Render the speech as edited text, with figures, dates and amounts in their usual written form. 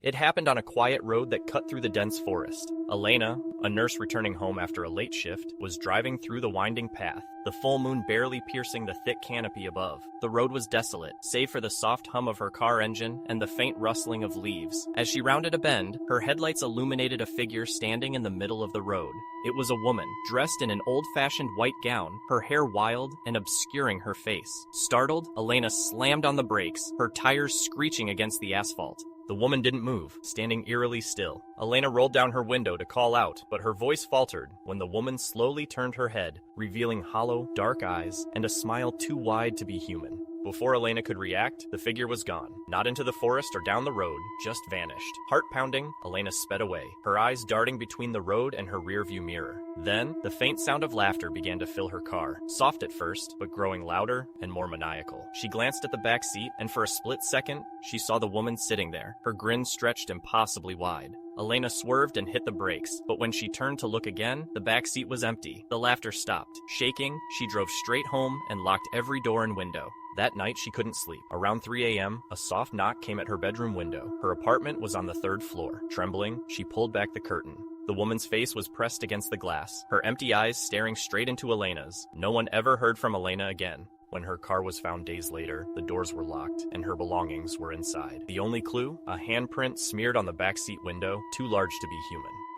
It happened on a quiet road that cut through the dense forest. Elena, a nurse returning home after a late shift, was driving through the winding path, the full moon barely piercing the thick canopy above. The road was desolate, save for the soft hum of her car engine and the faint rustling of leaves. As she rounded a bend, her headlights illuminated a figure standing in the middle of the road. It was a woman, dressed in an old-fashioned white gown, her hair wild and obscuring her face. Startled, Elena slammed on the brakes, her tires screeching against the asphalt. The woman didn't move, standing eerily still. Elena rolled down her window to call out, but her voice faltered when the woman slowly turned her head, revealing hollow, dark eyes and a smile too wide to be human. Before Elena could react, the figure was gone. Not into the forest or down the road, just vanished. Heart-pounding, Elena sped away, her eyes darting between the road and her rearview mirror. Then, the faint sound of laughter began to fill her car, soft at first, but growing louder and more maniacal. She glanced at the back seat, and for a split second, she saw the woman sitting there, her grin stretched impossibly wide. Elena swerved and hit the brakes, but when she turned to look again, the back seat was empty. The laughter stopped. Shaking, she drove straight home and locked every door and window. That night, she couldn't sleep. Around 3 a.m., a soft knock came at her bedroom window. Her apartment was on the 3rd floor. Trembling, she pulled back the curtain. The woman's face was pressed against the glass, her empty eyes staring straight into Elena's. No one ever heard from Elena again. When her car was found days later, the doors were locked, and her belongings were inside. The only clue? A handprint smeared on the backseat window, too large to be human.